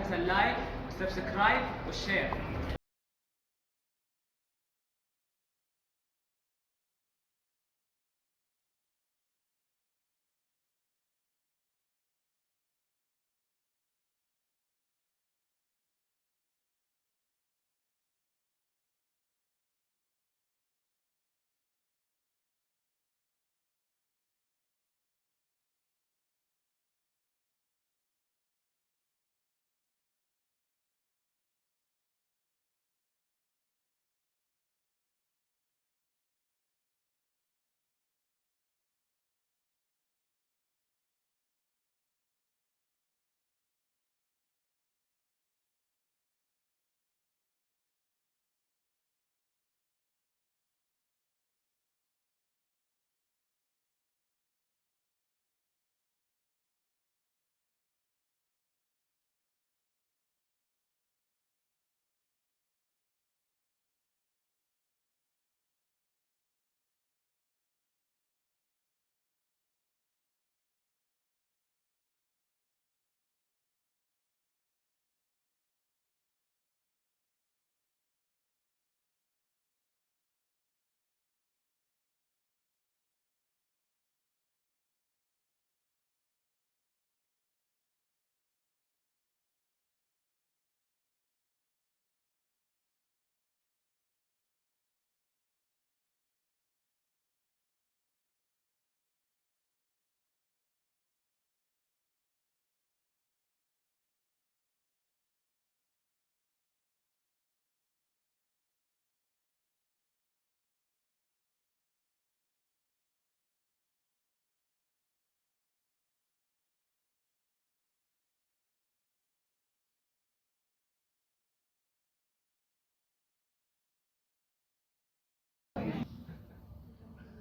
مثلا لايك وسبسكرايب وشير.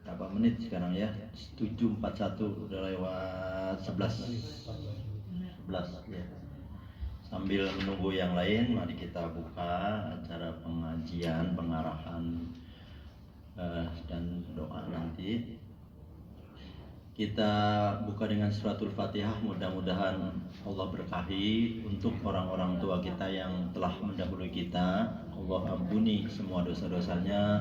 Berapa menit sekarang ya? 7.41 udah lewat 11 ya. Sambil menunggu yang lain, mari kita buka acara pengajian, pengarahan dan doa nanti. Kita buka dengan suratul Fatihah, mudah-mudahan Allah berkahi untuk orang-orang tua kita yang telah mendahului kita. Allah ampuni semua dosa-dosanya,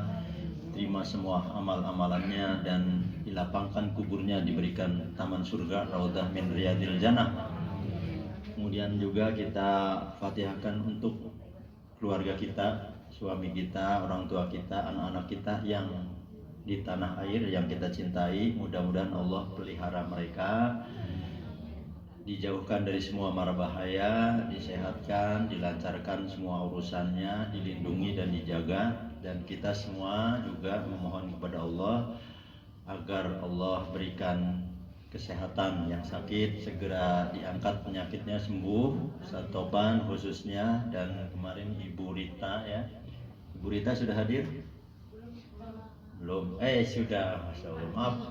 terima semua amal-amalannya, dan dilapangkan kuburnya, diberikan taman surga, raudhah min riyadil jannah. Kemudian juga kita fatihahkan untuk keluarga kita, suami kita, orang tua kita, anak-anak kita yang di tanah air yang kita cintai. Mudah-mudahan Allah pelihara mereka, dijauhkan dari semua mara bahaya, disehatkan, dilancarkan semua urusannya, dilindungi dan dijaga. Dan kita semua juga memohon kepada Allah agar Allah berikan kesehatan, yang sakit segera diangkat penyakitnya, sembuh, Ustaz Topan khususnya, dan kemarin Ibu Rita ya. Ibu Rita sudah hadir? Belum? Sudah, Masya Allah. Maaf,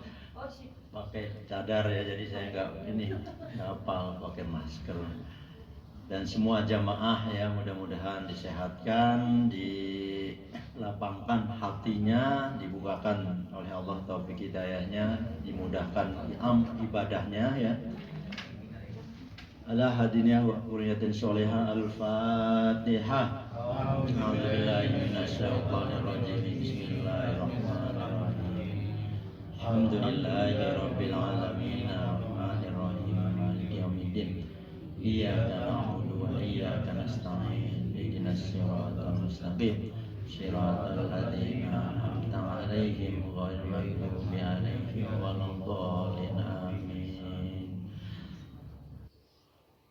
pakai cadar ya, jadi saya nggak hafal pakai masker. Dan semua jamaah ya, mudah-mudahan disehatkan, dilapangkan hatinya, dibukakan oleh Allah taufik hidayahnya, dimudahkan ibadahnya ya. Ala hadiniah wa quriyatin sholihah. Al-Fatihah. A'udzubillahi minasyaitonirrajim. Bismillahirrahmanirrahim. Alhamdulillahirabbil alamin. Arrahmanirrahim. Maliki yaumiddin. Iyyaka na'budu wa iyyaka nasta'in. Ihdinas siratal mustaqim. Shiratal ladzina an'amta 'alaihim ghairil maghdubi 'alaihim waladdallin. Amin.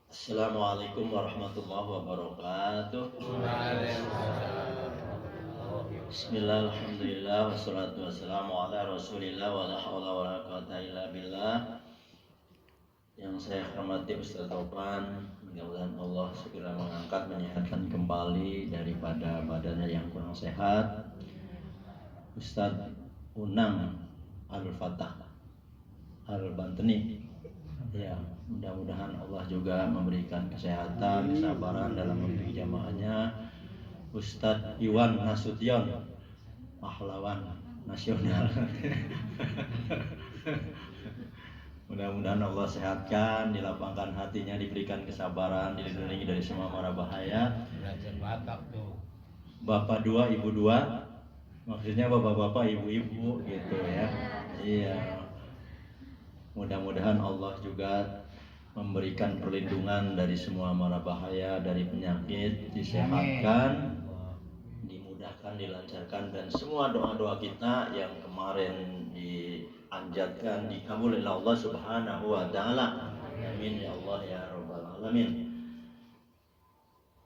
Assalamualaikum warahmatullahi wabarakatuh. Bismillah, alhamdulillah, wassalatu wassalamu ala rasulillah, wa la hawla wa la quwwata illa billah. Yang saya hormati Ustaz Topan, mudah-mudahan Allah segera mengangkat, menyehatkan kembali daripada badannya yang kurang sehat. Ustaz Unang Al-Fatah Al-Banteni ya, mudah-mudahan Allah juga memberikan kesehatan, kesabaran dalam membimbing jamaahnya. Ustadz Iwan Nasution, pahlawan nasional. Mudah-mudahan Allah sehatkan, dilapangkan hatinya, diberikan kesabaran, dilindungi dari semua mara bahaya. Belajar Batak tuh. Bapak dua, ibu dua, maksudnya bapak-bapak, ibu-ibu gitu ya. Iya. Mudah-mudahan Allah juga memberikan perlindungan dari semua mara bahaya, dari penyakit, disehatkan, dimudahkan, dilancarkan, dan semua doa-doa kita yang kemarin dianjatkan dikabul oleh Allah Subhanahu wa taala. Amin ya Allah ya rabbal alamin.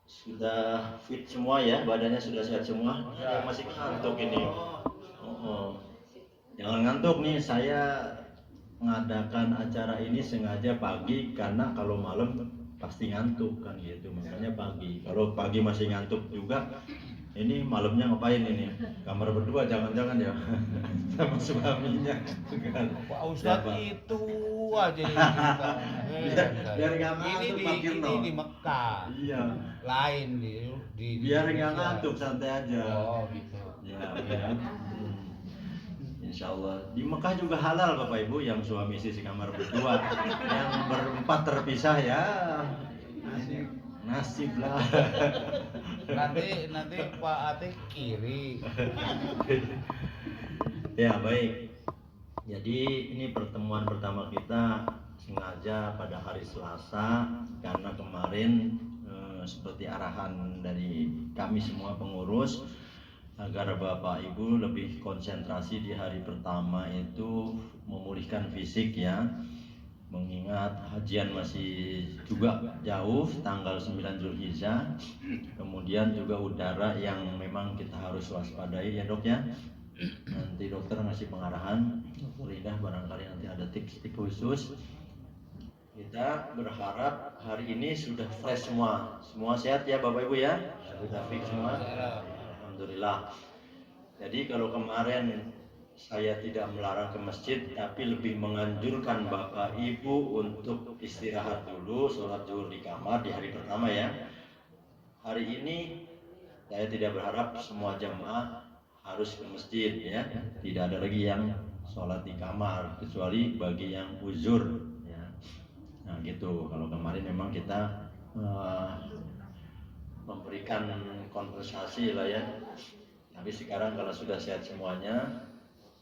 Sudah fit semua ya, badannya sudah sehat semua. Yang masih ngantuk ini. Jangan ngantuk nih, saya mengadakan acara ini sengaja pagi karena kalau malam pasti ngantuk kan gitu, makanya pagi. Kalau pagi masih ngantuk juga, ini malamnya ngapain ini? Kamar berdua jangan-jangan ya sama suaminya kan. Pak Ustadz Siapa? itu aja yang Biar nggak ngantuk, Pak Kirno. ini di Mekah. Iya. Lain di Biar nggak Indonesia. ngantuk, santai aja. Oh gitu. Ya, ya. Insya Allah di Mekah juga halal Bapak Ibu yang suami istri kamar berdua, yang berempat terpisah ya nasib lah. Nanti Pak Atik kiri. Ya baik. Jadi ini pertemuan pertama kita sengaja pada hari Selasa karena kemarin seperti arahan dari kami semua pengurus agar Bapak Ibu lebih konsentrasi di hari pertama itu memulihkan fisik ya, mengingat hajian masih juga jauh tanggal 9 Zulhijjah, kemudian juga udara yang memang kita harus waspadai ya dok ya. Nanti dokter ngasih pengarahan, lidah barangkali nanti ada tips-tips khusus. Kita berharap hari ini sudah fresh semua sehat ya Bapak Ibu ya, sudah fix semua. Alhamdulillah. Jadi kalau kemarin saya tidak melarang ke masjid, tapi lebih menganjurkan Bapak Ibu untuk istirahat dulu, sholat zuhur di kamar di hari pertama ya. Hari ini saya tidak berharap semua jamaah harus ke masjid ya. Tidak ada lagi yang sholat di kamar kecuali bagi yang uzur ya. Nah gitu. Kalau kemarin memang kita memberikan konversasi lah ya. Tapi sekarang kalau sudah sehat semuanya,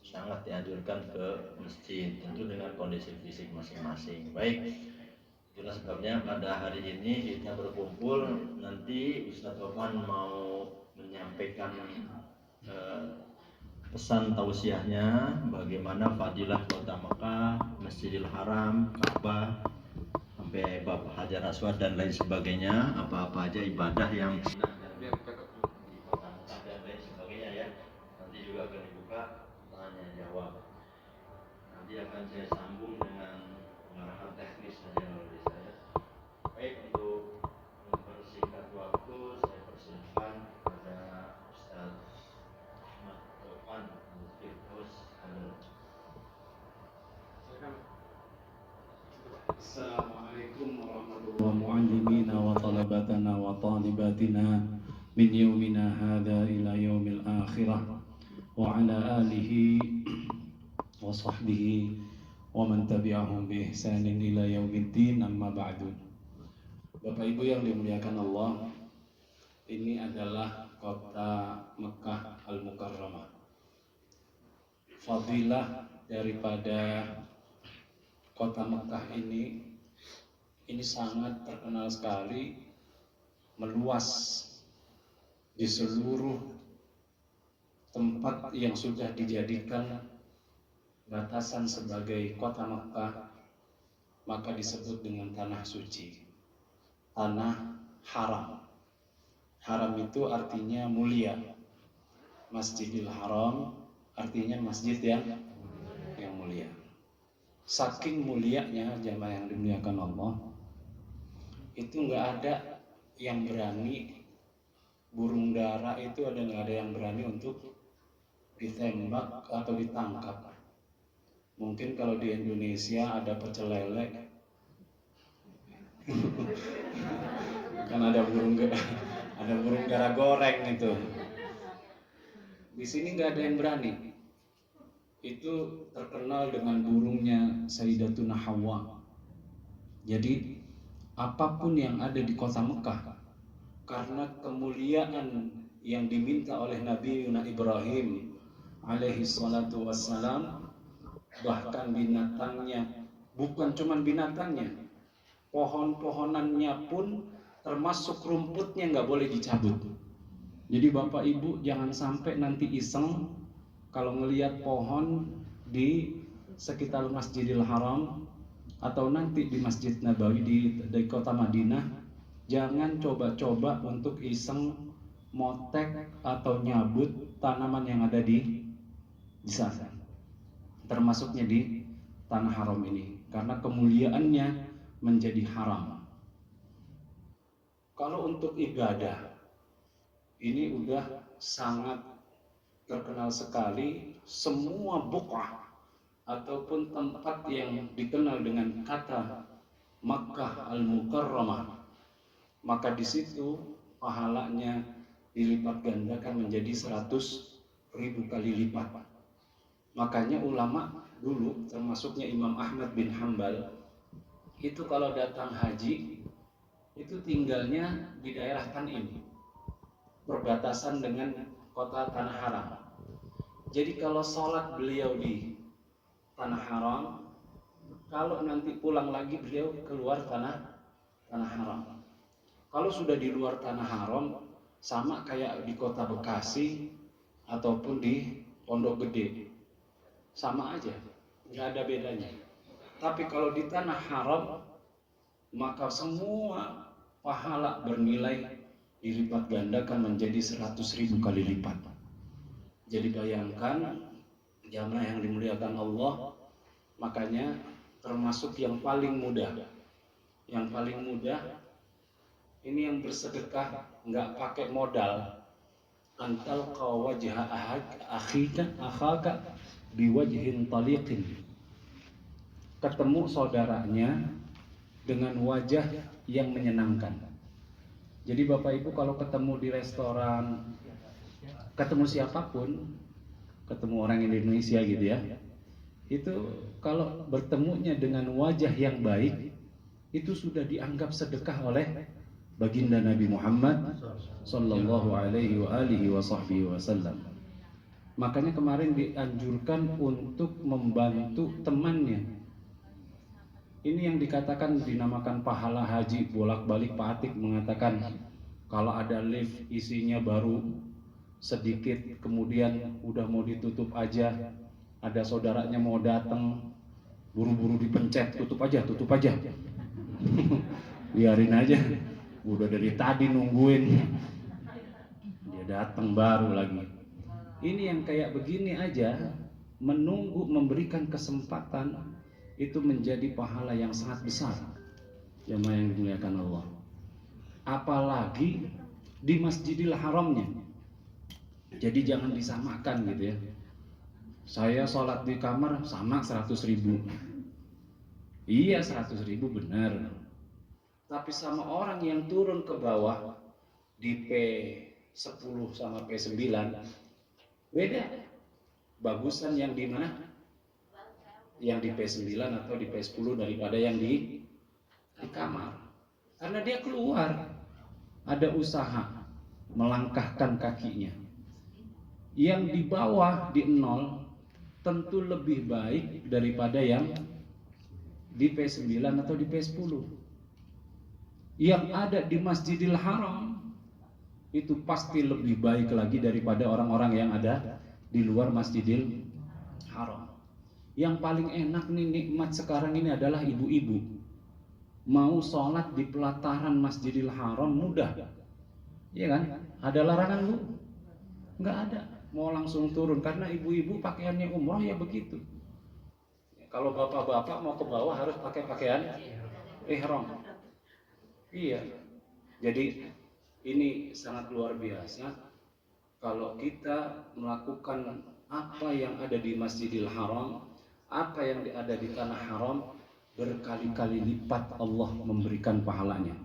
sangat dianjurkan ke masjid, tentu dengan kondisi fisik masing-masing. Baik, itulah sebabnya pada hari ini kita berkumpul. Nanti Ustadz Topan mau menyampaikan pesan tausiahnya bagaimana fadilah kota Mekah, Masjidil Haram, Ka'bah, sampai Bab Hajar Aswad dan lain sebagainya, apa-apa aja ibadah yang dan lain sebagainya ya. Nanti juga akan dibuka tanya jawab. Nanti akan saya sambung dengan pengarahan teknis saja oleh saya. Baik, untuk mempersingkat waktu saya persilahkan kepada Ustaz Ahmad Topan Firdaus. Assalamualaikum warahmatullahi wabarakatuh wa talabatana wa talibatina min yawmina hadha ila yawmil akhirah wa ala alihi wa sahbihi wa man tabi'ahum bi ihsanin ila yaumiddin, amma ba'du. Bapak Ibu yang dimuliakan Allah, ini adalah kota Mekah Al-Mukarramah. Fadilah daripada kota Mekah ini sangat terkenal sekali, meluas di seluruh tempat yang sudah dijadikan batasan sebagai kota Mekah, maka disebut dengan tanah suci, tanah haram. Haram itu artinya mulia. Masjidil Haram artinya masjid yang mulia. Saking mulianya jamaah yang dimuliakan Allah, itu nggak ada yang berani, burung dara itu nggak ada yang berani untuk ditembak atau ditangkap. Mungkin kalau di Indonesia ada pecel lele, kan ada burung dara goreng itu. Di sini nggak ada yang berani. itu terkenal dengan burungnya Sayyidatuna Hawa. Jadi apapun yang ada di kota Mekah, karena kemuliaan yang diminta oleh Nabi Ibrahim alaihi salatu wassalam, bahkan binatangnya, bukan cuma binatangnya, pohon-pohonannya pun termasuk rumputnya nggak boleh dicabut. Jadi Bapak Ibu jangan sampai nanti iseng kalau ngelihat pohon di sekitar Masjidil Haram atau nanti di Masjid Nabawi di kota Madinah, jangan coba-coba untuk iseng motek atau nyabut tanaman yang ada di sana, termasuknya di tanah haram ini, karena kemuliaannya menjadi haram. Kalau untuk ibadah, ini udah sangat terkenal sekali. Semua buqah ataupun tempat yang dikenal dengan kata Makkah Al-Mukarramah, maka di situ pahalanya dilipat gandakan menjadi 100.000 kali lipat. Makanya ulama dulu, termasuknya Imam Ahmad bin Hambal, itu kalau datang haji itu tinggalnya di daerah Tanim, perbatasan dengan kota Tanah Haram. Jadi kalau sholat beliau di Tanah Haram, kalau nanti pulang lagi beliau keluar Tanah Haram. Kalau sudah di luar Tanah Haram, sama kayak di kota Bekasi ataupun di Pondok Gede, sama aja, nggak ada bedanya. Tapi kalau di Tanah Haram, maka semua pahala bernilai dilipat gandakan menjadi 100.000 kali lipat. Jadi bayangkan jamaah yang dimuliakan Allah, makanya termasuk yang paling mudah. Yang paling mudah ini yang bersedekah nggak pakai modal. Antal qawajha akhaka biwajhin taliqin. Ketemu saudaranya dengan wajah yang menyenangkan. Jadi Bapak Ibu kalau ketemu di restoran, ketemu siapapun, ketemu orang Indonesia gitu ya, itu kalau bertemunya dengan wajah yang baik, itu sudah dianggap sedekah oleh baginda Nabi Muhammad sallallahu alaihi wa alihi wasallam. Makanya kemarin dianjurkan untuk membantu temannya. Ini yang dikatakan dinamakan pahala haji. Bolak-balik Pak Atik mengatakan kalau ada lift isinya baru sedikit, kemudian udah mau ditutup aja, ada saudaranya mau datang, buru-buru dipencet, tutup aja biarin aja, udah dari tadi nungguin, dia datang baru lagi. Ini yang kayak begini aja, menunggu memberikan kesempatan, itu menjadi pahala yang sangat besar, jamaah yang dimuliakan Allah. Apalagi di Masjidil Haramnya. Jadi jangan disamakan gitu ya. Saya sholat di kamar sama 100.000. Iya 100.000 benar. Tapi sama orang yang turun ke bawah di P10 sama P9 beda. Bagusan yang di mana? Yang di P9 atau di P10 daripada yang di kamar. Karena dia keluar, ada usaha melangkahkan kakinya. Yang di bawah di 0 tentu lebih baik daripada yang di P9 atau di P10. Yang ada di Masjidil Haram itu pasti lebih baik lagi daripada orang-orang yang ada di luar Masjidil Haram. Yang paling enak nih nikmat sekarang ini adalah ibu-ibu. Mau sholat di pelataran Masjidil Haram mudah. Iya kan? Ada larangan Bu? Nggak ada. Mau langsung turun karena ibu-ibu pakaiannya umroh ya begitu. Kalau bapak-bapak mau ke bawah harus pakai pakaian ihram. Iya. Jadi ini sangat luar biasa kalau kita melakukan apa yang ada di Masjidil Haram, apa yang ada di tanah haram, berkali-kali lipat Allah memberikan pahalanya.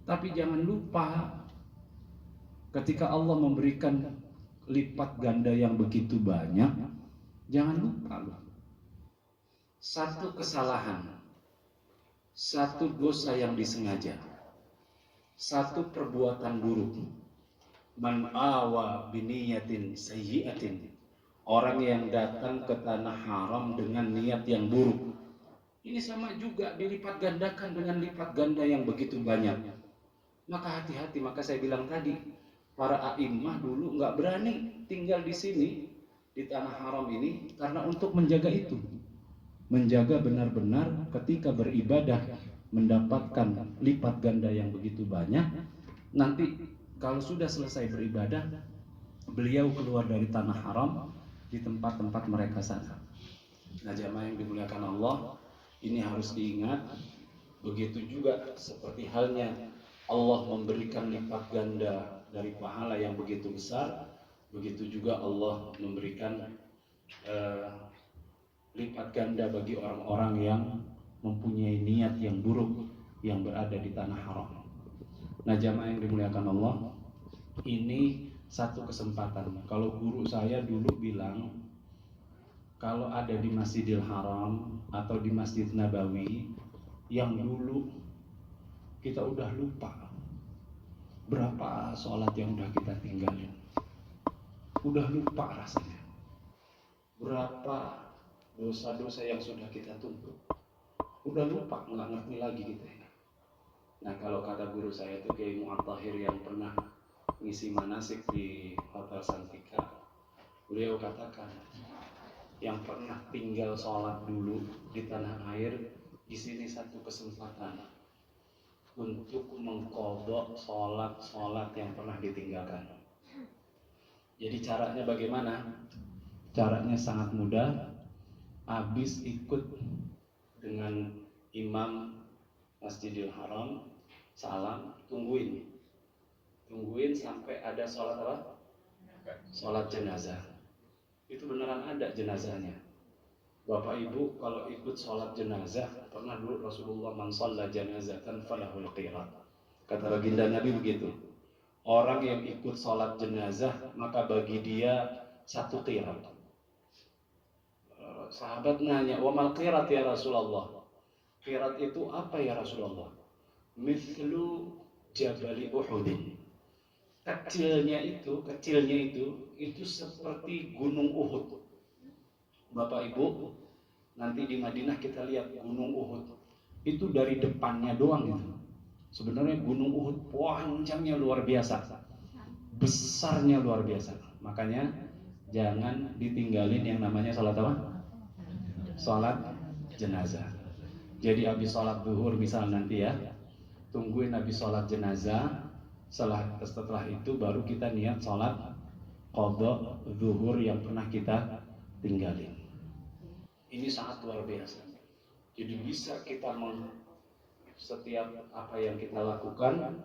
Tapi jangan lupa ketika Allah memberikan lipat ganda yang begitu banyak, Jangan lupa loh. Satu kesalahan, satu dosa yang disengaja, satu perbuatan buruk. Man awa biniyatin sayyi'atin. Orang yang datang ke tanah haram dengan niat yang buruk. Ini sama juga dilipat gandakan dengan lipat ganda yang begitu banyak. Maka hati-hati, maka saya bilang tadi, para a'immah dulu nggak berani tinggal di sini, di tanah haram ini, karena untuk menjaga itu. Menjaga benar-benar ketika beribadah mendapatkan lipat ganda yang begitu banyak. Nanti kalau sudah selesai beribadah, beliau keluar dari tanah haram di tempat-tempat mereka sana. Nah, jamaah yang dimuliakan Allah, ini harus diingat. Begitu juga seperti halnya Allah memberikan lipat ganda dari pahala yang begitu besar, begitu juga Allah memberikan lipat ganda bagi orang-orang yang mempunyai niat yang buruk yang berada di tanah haram. Nah, jamaah yang dimuliakan Allah, ini satu kesempatan. Kalau guru saya dulu bilang, kalau ada di Masjidil Haram atau di Masjid Nabawi yang dulu kita udah lupa berapa sholat yang udah kita tinggalin, udah lupa rasanya berapa dosa-dosa yang sudah kita tumpuk, udah lupa, nggak ngerti lagi gitu ya. Nah, kalau kata guru saya itu Kiai Mu'ad Tahir yang pernah ngisi manasik di Hotel Santika, beliau katakan, yang pernah tinggal sholat dulu di tanah air, di sini satu kesempatan untuk mengqadha sholat yang pernah ditinggalkan. Jadi caranya bagaimana? Caranya sangat mudah. Habis ikut dengan imam Masjidil Haram, salam, tungguin sampai ada sholat apa? Sholat jenazah. Itu beneran ada jenazahnya. Bapak Ibu kalau ikut sholat jenazah, pernah dulu Rasulullah man shalla janazatan falahul qirat. Kata baginda Nabi begitu. Orang yang ikut sholat jenazah maka bagi dia satu qirat. Sahabat nanya, wa mal qirat ya Rasulullah? Qirat itu apa ya Rasulullah? Mithlu jabali Uhudin. Kecilnya itu seperti gunung Uhud. Bapak Ibu, nanti di Madinah kita lihat gunung Uhud. Itu dari depannya doang gitu. Sebenarnya gunung Uhud panjangnya luar biasa. Besarnya luar biasa. Makanya jangan ditinggalin yang namanya sholat apa? Sholat jenazah. Jadi habis sholat zuhur misal nanti ya, tungguin habis sholat jenazah. Setelah itu baru kita niat sholat qadha zuhur yang pernah kita tinggalin. Ini sangat luar biasa. Jadi bisa kita setiap apa yang kita lakukan,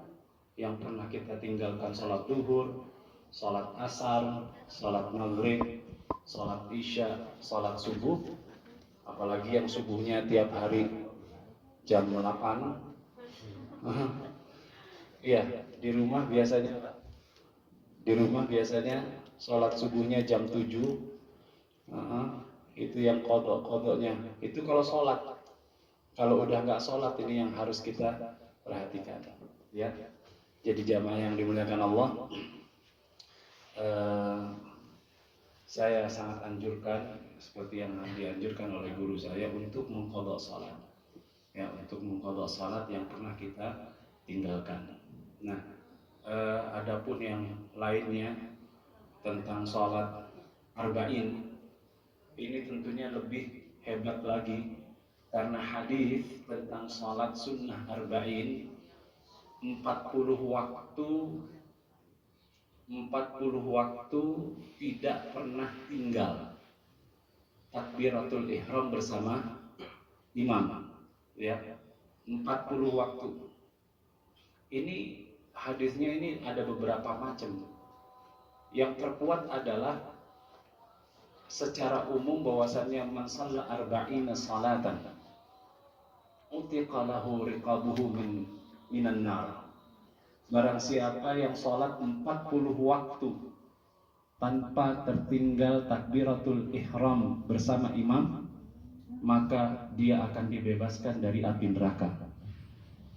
yang pernah kita tinggalkan, sholat zuhur, sholat asar, sholat maghrib, sholat isya, sholat subuh, apalagi yang subuhnya tiap hari jam 8. Iya, di rumah biasanya sholat subuhnya jam 7. Itu yang kodoknya. Itu kalau sholat. Kalau udah nggak sholat, ini yang harus kita perhatikan. Ya. Jadi jamaah yang dimuliakan Allah, saya sangat anjurkan seperti yang dianjurkan oleh guru saya untuk mengqadha salat. Ya, untuk mengqadha salat yang pernah kita tinggalkan. Nah, adapun yang lainnya tentang salat arba'in, ini tentunya lebih hebat lagi karena hadis tentang salat sunnah arba'in 40 waktu tidak pernah tinggal takbiratul ihram bersama imam, ya, 40 waktu. Ini hadisnya ini ada beberapa macam. Yang terkuat adalah secara umum bahwasannya man shalla arba'ina salatan utiqa lahu riqabuhu minan nar. Barang siapa yang sholat 40 waktu tanpa tertinggal takbiratul ihram bersama imam, maka dia akan dibebaskan dari api neraka.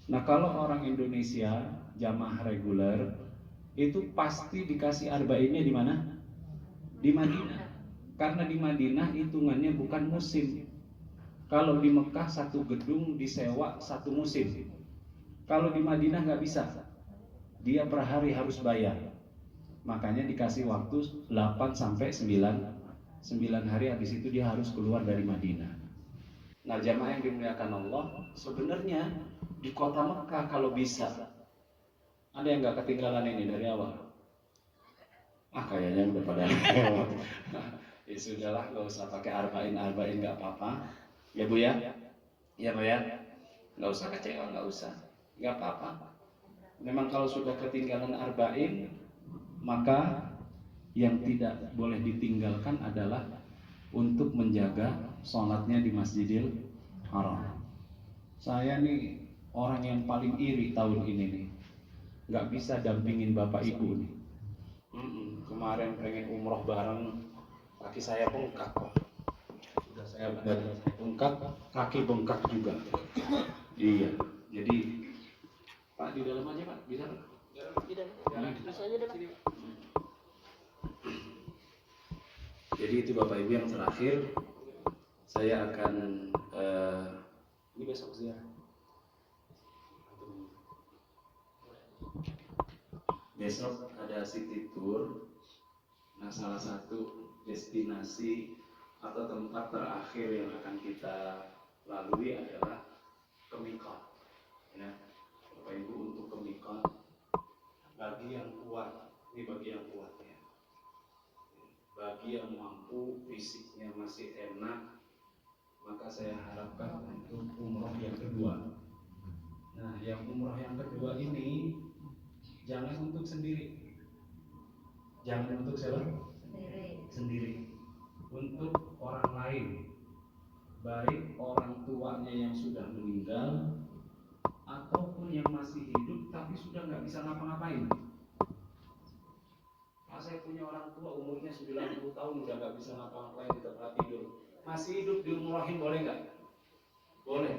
Nah, kalau orang Indonesia jamaah reguler itu pasti dikasih arba'innya di mana? Di Madinah. Karena di Madinah hitungannya bukan musim. Kalau di Mekah satu gedung disewa satu musim. Kalau di Madinah nggak bisa. Dia per hari harus bayar. Makanya dikasih waktu 8 sampai 9 hari, habis itu dia harus keluar dari Madinah. Nah, jamaah yang dimuliakan Allah, sebenarnya di kota Mekah kalau bisa, ada yang nggak ketinggalan ini dari awal? Kayaknya udah pada lewat. Ya sudahlah, nggak usah pakai arba'in nggak apa-apa. Ya Bu ya, ya Bu ya, nggak usah kecewa, nggak usah, nggak apa-apa. Memang kalau sudah ketinggalan arba'in, maka yang tidak boleh ditinggalkan adalah untuk menjaga sholatnya di Masjidil Haram. Saya nih orang yang paling iri tahun ini nih, nggak bisa dampingin bapak ibu nih. Kemarin pengen umroh bareng, kaki saya bengkak kok. Sudah saya bengkak, kaki bengkak juga. Iya, jadi Pak di dalam aja Pak, di dalam. Bisa aja deh Pak. Jadi itu Bapak Ibu yang terakhir, saya akan ini besok ziarah. Besok ada city tour. Nah, salah satu destinasi atau tempat terakhir yang akan kita lalui adalah ke Miqat. Ya, Bapak Ibu, untuk ke Miqat bagi yang kuat, ini bagi yang kuat ya. Bagi yang mampu, fisiknya masih enak, maka saya harapkan untuk umroh yang kedua. Nah, yang umroh yang kedua ini jangan untuk sendiri. Jangan untuk siapa? Sendiri. Untuk orang lain, baik orang tuanya yang sudah meninggal ataupun yang masih hidup tapi sudah nggak bisa ngapa-ngapain. Saya punya orang tua umurnya 90 tahun udah nggak bisa ngapa-ngapain di tempat tidur, masih hidup, diumrohin boleh nggak? Boleh.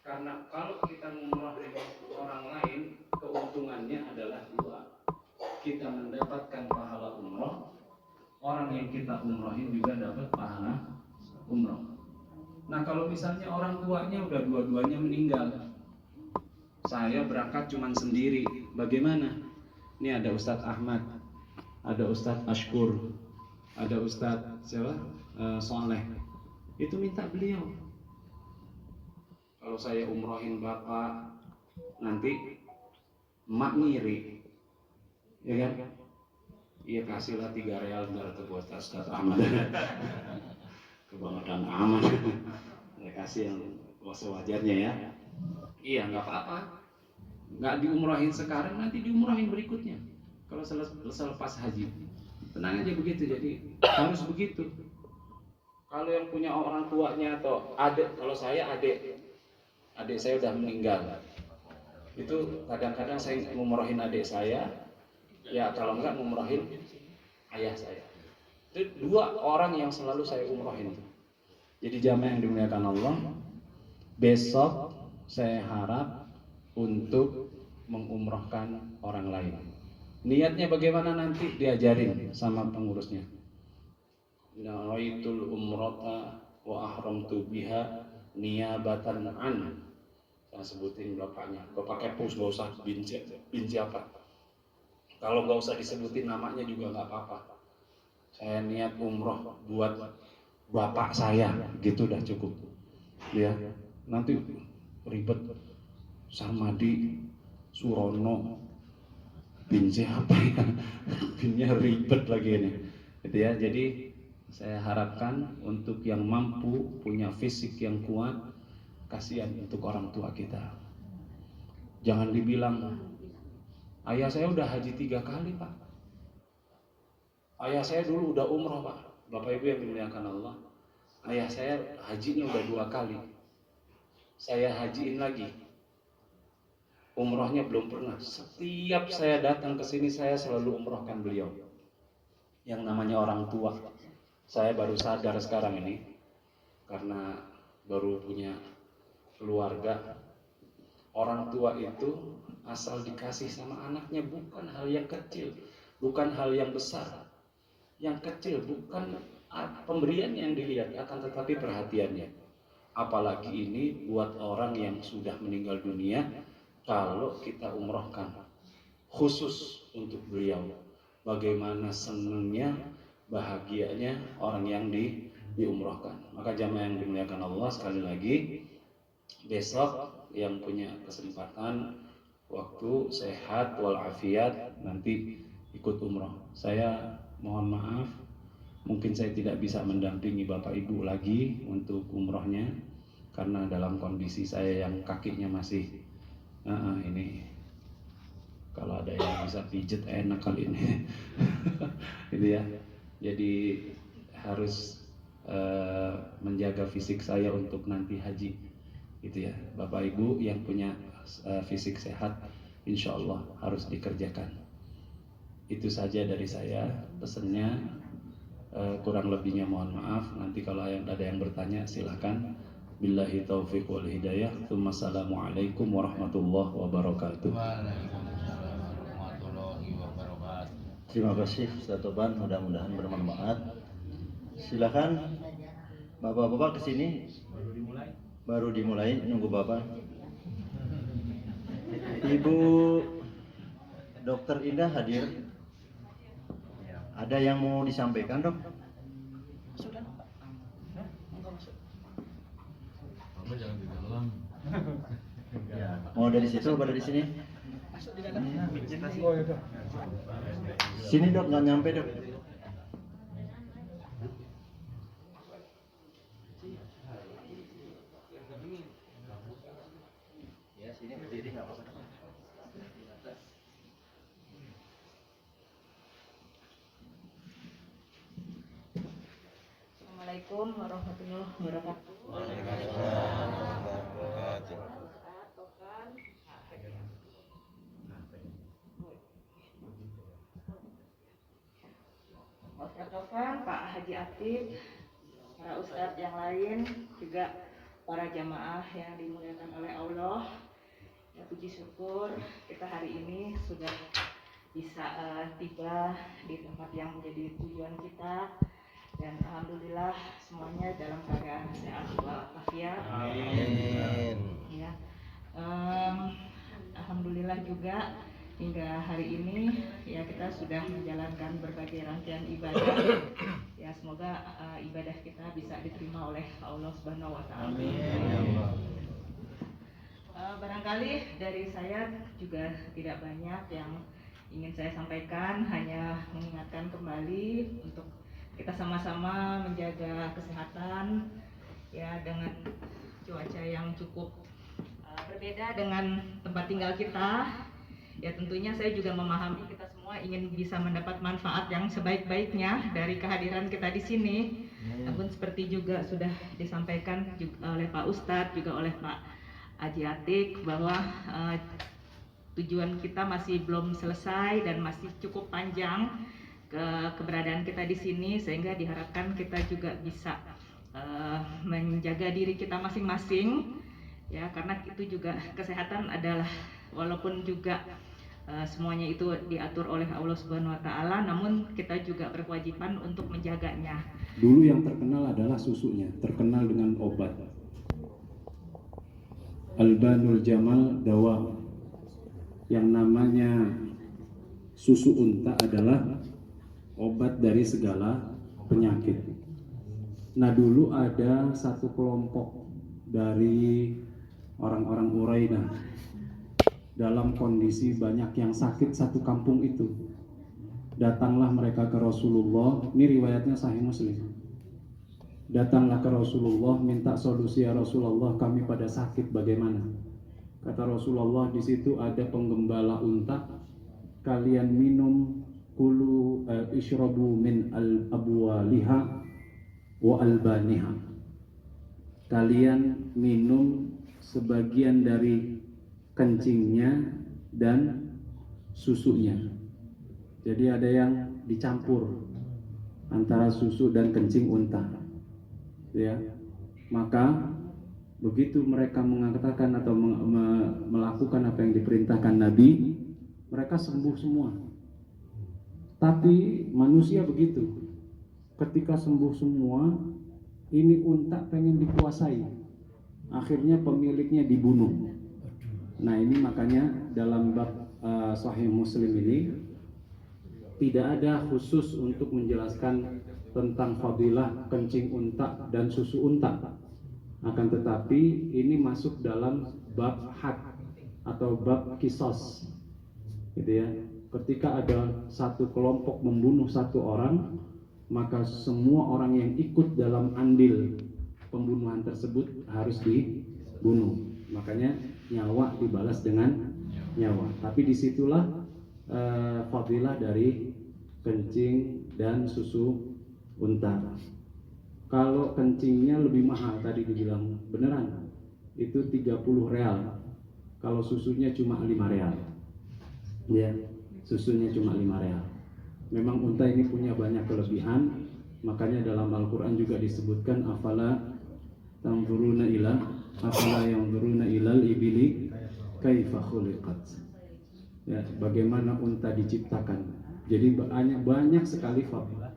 Karena kalau kita ngumrohin orang lain, keuntungannya adalah dua. Kita mendapatkan pahala umroh, orang yang kita umrohin juga dapat pahala umroh. Nah, kalau misalnya orang tuanya udah dua-duanya meninggal, saya berangkat cuman sendiri, bagaimana? Ini ada Ustadz Ahmad, ada Ustadz Ashkur, ada Ustadz siapa? Soleh. Itu minta beliau. Kalau saya umrohin bapak, nanti emak ngiri, ya kan? Iya, kasihlah 3 real biar buat Ustadz Ahmad. Kebangetan amat. Ya kasih yang sewajarnya ya. Iya, nggak apa-apa. Nggak diumrohin sekarang, nanti diumrohin berikutnya. Kalau selepas haji, tenang aja begitu. Jadi harus begitu. Kalau yang punya orang tuanya atau adik, kalau saya adik saya udah meninggal, itu kadang-kadang saya ngumrohin adik saya, ya kalau enggak ngumrohin ayah saya. Itu 2 orang yang selalu saya umrohin. Jadi jamaah yang dimuliakan Allah, besok saya harap untuk mengumrohkan orang lain. Niatnya bagaimana nanti diajarin sama pengurusnya. Nawaitul umrata wa ahramtu biha niyabatan an. Saya sebutin bapaknya. Bapaknya pus, gak usah binci apa. Kalau gak usah disebutin namanya juga gak apa-apa. Saya niat umroh buat bapak saya, gitu udah cukup. Ya, nanti ribet. Sarmadi, Surono, binci apa ya? Binnya ribet lagi ini. Gitu ya. Jadi saya harapkan untuk yang mampu, punya fisik yang kuat, kasihan untuk orang tua kita. Jangan dibilang, ayah saya udah haji 3 kali Pak. Ayah saya dulu udah umroh Pak. Bapak Ibu yang dimuliakan Allah, ayah saya hajinya udah 2 kali. Saya hajiin lagi. Umrohnya belum pernah. Setiap saya datang ke sini saya selalu umrohkan beliau. yang namanya orang tua. Saya baru sadar sekarang ini karena baru punya keluarga. Orang tua itu asal dikasih sama anaknya bukan hal yang kecil, bukan hal yang besar. Yang kecil bukan pemberian yang dilihat, akan tetapi perhatiannya. Apalagi ini buat orang yang sudah meninggal dunia, kalau kita umrohkan khusus untuk beliau, bagaimana senangnya, bahagianya orang yang diumrohkan. Maka jamaah yang dimuliakan Allah, sekali lagi besok yang punya kesempatan, waktu sehat walafiat, nanti ikut umroh. Saya mohon maaf, mungkin saya tidak bisa mendampingi Bapak Ibu lagi untuk umrohnya karena dalam kondisi saya yang kakinya masih ini, kalau ada yang bisa pijet enak kali ini. Gitu ya. Jadi harus menjaga fisik saya untuk nanti haji. Gitu ya. Bapak Ibu yang punya fisik sehat, insya Allah harus dikerjakan. Itu saja dari saya pesannya. Kurang lebihnya mohon maaf. Nanti kalau ada yang bertanya silahkan. Billahi taufiq wal hidayah. Assalamualaikum warahmatullahi wabarakatuh. Waalaikumsalam warahmatullahi wabarakatuh. Terima kasih Ustaz Toban, mudah-mudahan bermanfaat. Silakan Bapak-bapak ke sini. Baru dimulai, nunggu Bapak. Ibu Dokter Indah hadir. Ada yang mau disampaikan, Dok? Sudah, Pak. Enggak masuk. Bapak jangan di dalam. Ya. Mau dari situ apa dari sini? Masuk di dalam. Sini, Dok, nggak nyampe, Dok. Ya, sini berdiri nggak apa-apa. Assalamualaikum warahmatullahi wabarakatuh. Ustaz Tovan, Pak Haji Atif, para ustadz yang lain, juga para jamaah yang dimuliakan oleh Allah. Ya, puji syukur kita hari ini sudah bisa tiba di tempat yang menjadi tujuan kita. Dan alhamdulillah semuanya dalam keadaan sehat walafiat. Amin. Ya, alhamdulillah juga hingga hari ini ya kita sudah menjalankan berbagai rangkaian ibadah. Ya semoga ibadah kita bisa diterima oleh Allah Subhanahu Wa Taala. Barangkali dari saya juga tidak banyak yang ingin saya sampaikan, hanya mengingatkan kembali untuk kita sama-sama menjaga kesehatan ya dengan cuaca yang cukup berbeda dengan tempat tinggal kita. Ya tentunya saya juga memahami kita semua ingin bisa mendapat manfaat yang sebaik-baiknya dari kehadiran kita di sini. Namun seperti juga sudah disampaikan juga oleh Pak Ustadz, juga oleh Pak Haji Atik bahwa tujuan kita masih belum selesai dan masih cukup panjang keberadaan kita di sini, sehingga diharapkan kita juga bisa menjaga diri kita masing-masing ya, karena itu juga kesehatan adalah walaupun juga semuanya itu diatur oleh Allah Subhanahu Wa Taala, namun kita juga berkewajiban untuk menjaganya. Dulu yang terkenal adalah susunya, terkenal dengan obat. Albanul Jamal dawa. Yang namanya susu unta adalah obat dari segala penyakit. Nah dulu ada satu kelompok dari orang-orang Urainah dalam kondisi banyak yang sakit satu kampung itu. Datanglah mereka ke Rasulullah, ini riwayatnya Sahih Muslim. Datanglah ke Rasulullah, minta solusi, ya Rasulullah, kami pada sakit bagaimana? Kata Rasulullah, di situ ada penggembala unta, kalian minum kulu ishrabu min al-abwaliha wa albaniha. Kalian minum sebagian dari kencingnya dan susunya. Jadi ada yang dicampur antara susu dan kencing unta. Ya, maka begitu mereka mengatakan atau melakukan apa yang diperintahkan Nabi, mereka sembuh semua. Tapi manusia begitu, ketika sembuh semua, ini unta pengen dikuasai, akhirnya pemiliknya dibunuh. Nah ini makanya dalam bab Sahih Muslim ini tidak ada khusus untuk menjelaskan tentang fadilah kencing unta dan susu unta. Akan tetapi ini masuk dalam bab had atau bab kisos, gitu ya. Ketika ada satu kelompok membunuh satu orang, maka semua orang yang ikut dalam andil pembunuhan tersebut harus dibunuh. Makanya nyawa dibalas dengan nyawa. Tapi disitulah fadilah dari kencing dan susu unta. Kalau kencingnya lebih mahal, tadi dibilang beneran, itu 30 real. Kalau susunya cuma 5 real. Ya, susunya cuma 5 real. Memang unta ini punya banyak kelebihan, makanya dalam Al-Quran juga disebutkan afala yanzuruna ilal ibili kaifa khuliqat. Ya, bagaimana unta diciptakan. Jadi banyak sekali fadilah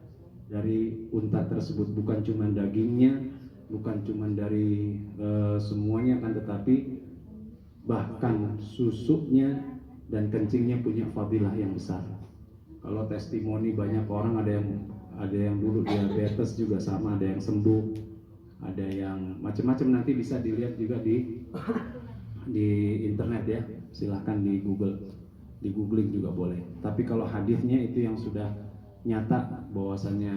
dari unta tersebut, bukan cuma dagingnya, bukan cuma dari semuanya, kan, tetapi bahkan susunya dan kencingnya punya fadilah yang besar. Kalau testimoni banyak orang, ada yang dulu diabetes juga sama, ada yang sembuh, ada yang macam-macam, nanti bisa dilihat juga di internet ya, silahkan di googling juga boleh. Tapi kalau hadisnya itu yang sudah nyata bahwasanya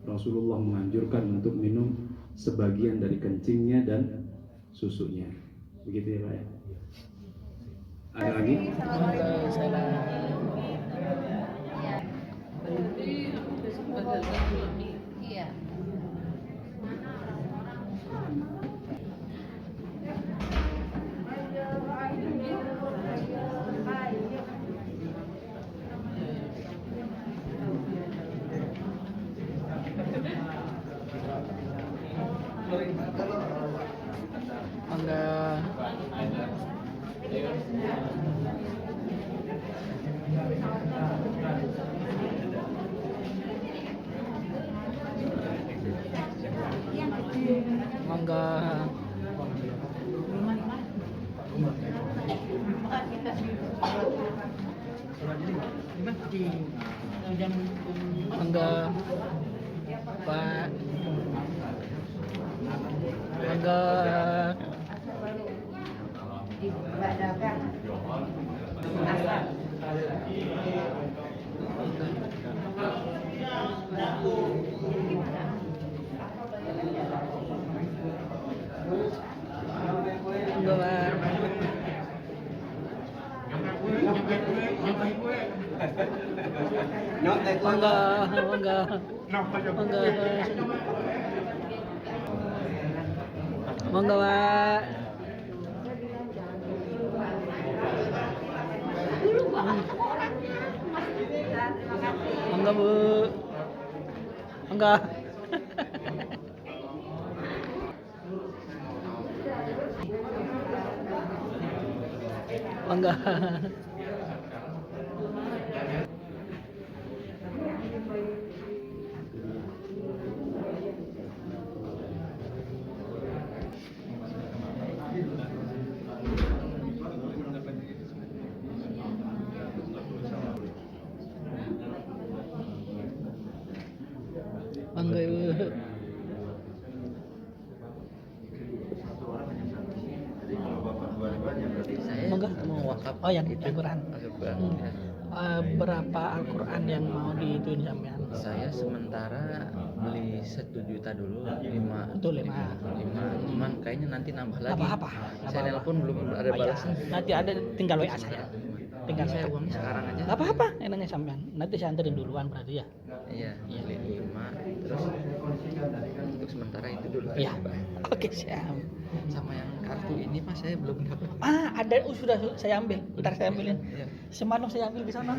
Rasulullah menganjurkan untuk minum sebagian dari kencingnya dan susunya. Begitu ya Pak ya. Ada lagi? Iya. Monggo, Pak. Monggo, Bu. Monggo. Monggo. Monggo, Ibu. Monggo, mau wakaf. Oh, yang Al-Quran. Berapa Al-Quran yang mau diituin sampean? Saya sementara beli 1 juta dulu, 5. Itu 5. Cuman kayaknya nanti nambah lagi. Apa-apa. Saya telepon belum ada balasnya. Nanti ada, tinggal WA saya. Tinggal Saya uangnya sekarang aja. Gak apa-apa, enaknya sampean. Nanti saya anterin duluan berarti ya. Iya, beli 5. Terus untuk sementara itu dulu. Iya. Oke, siap. Sama yang kartu ini Mas saya belum dapat. Ada, sudah saya ambil. Bentar saya ambilin. Iya. Semalam saya ambil di sana.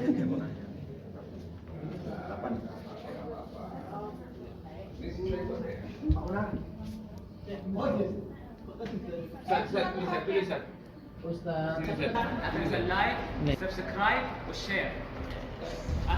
Ustaz, like, subscribe, share.